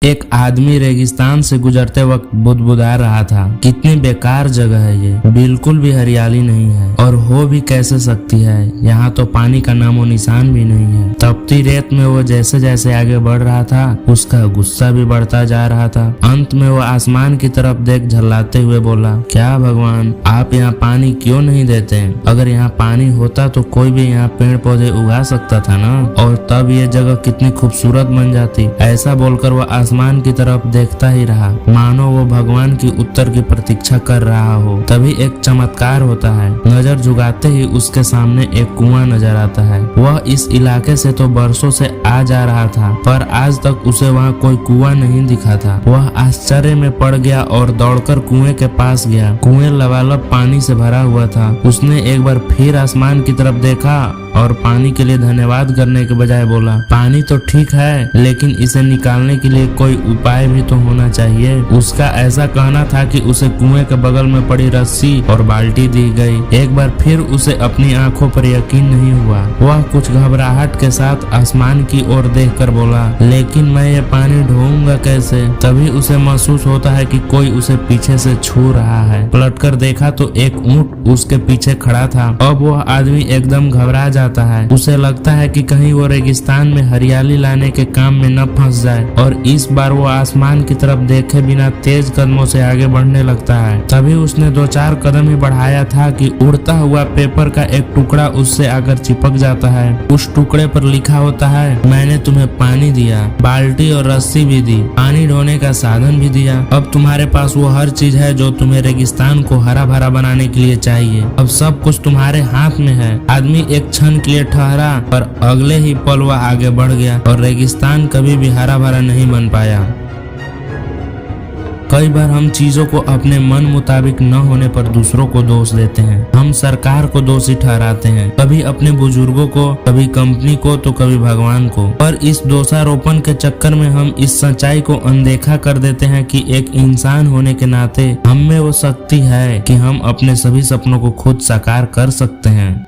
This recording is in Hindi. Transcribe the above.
एक आदमी रेगिस्तान से गुजरते वक्त बुदबुदा रहा था, कितनी बेकार जगह है ये, बिल्कुल भी हरियाली नहीं है और हो भी कैसे सकती है, यहाँ तो पानी का नामो निशान भी नहीं है। तपती रेत में वो जैसे जैसे आगे बढ़ रहा था उसका गुस्सा भी बढ़ता जा रहा था। अंत में वो आसमान की तरफ देख झल्लाते हुए बोला, क्या भगवान, आप यहाँ पानी क्यों नहीं देते? अगर यहाँ पानी होता तो कोई भी यहाँ पेड़ पौधे उगा सकता था ना, और तब ये जगह कितनी खूबसूरत बन जाती। ऐसा बोलकर वो आसमान की तरफ देखता ही रहा, मानो वो भगवान की उत्तर की प्रतीक्षा कर रहा हो। तभी एक चमत्कार होता है, नजर झुकाते ही उसके सामने एक कुआं नजर आता है। वह इस इलाके से तो बरसों से आ जा रहा था, पर आज तक उसे वहाँ कोई कुआं नहीं दिखा था। वह आश्चर्य में पड़ गया और दौड़कर कुएं के पास गया। कुएं लबालब पानी से भरा हुआ था। उसने एक बार फिर आसमान की तरफ देखा और पानी के लिए धन्यवाद करने के बजाय बोला, पानी तो ठीक है, लेकिन इसे निकालने के लिए कोई उपाय भी तो होना चाहिए। उसका ऐसा कहना था कि उसे कुएं के बगल में पड़ी रस्सी और बाल्टी दी गई। एक बार फिर उसे अपनी आंखों पर यकीन नहीं हुआ। वह कुछ घबराहट के साथ आसमान की ओर देखकर बोला, लेकिन मैं ये पानी ढोऊंगा कैसे? तभी उसे महसूस होता है कि कोई उसे पीछे से छू रहा है। पलटकर देखा तो एक ऊंट उसके पीछे खड़ा था। अब वह आदमी एकदम घबरा जाता है। उसे लगता है कि कहीं वो रेगिस्तान में हरियाली लाने के काम में न फंस जाए, और इस बार वो आसमान की तरफ देखे बिना तेज कदमों से आगे बढ़ने लगता है। तभी उसने 2-4 कदम ही बढ़ाया था कि उड़ता हुआ पेपर का एक टुकड़ा उससे आकर चिपक जाता है। उस टुकड़े पर लिखा होता है, मैंने तुम्हें पानी दिया, बाल्टी और रस्सी भी दी, पानी ढोने का साधन भी दिया। अब तुम्हारे पास वो हर चीज है जो तुम्हें रेगिस्तान को हरा भरा बनाने के लिए चाहिए। अब सब कुछ तुम्हारे हाथ में है। आदमी एक क्षण के लिए ठहरा, पर अगले ही पल वह आगे बढ़ गया और रेगिस्तान कभी भी हरा भरा नहीं बन पाया। कई बार हम चीजों को अपने मन मुताबिक न होने पर दूसरों को दोष देते हैं। हम सरकार को दोषी ठहराते हैं, कभी अपने बुजुर्गों को, कभी कंपनी को, तो कभी भगवान को। पर इस दोषारोपण के चक्कर में हम इस सच्चाई को अनदेखा कर देते हैं कि एक इंसान होने के नाते हम में वो शक्ति है कि हम अपने सभी सपनों को खुद साकार कर सकते हैं।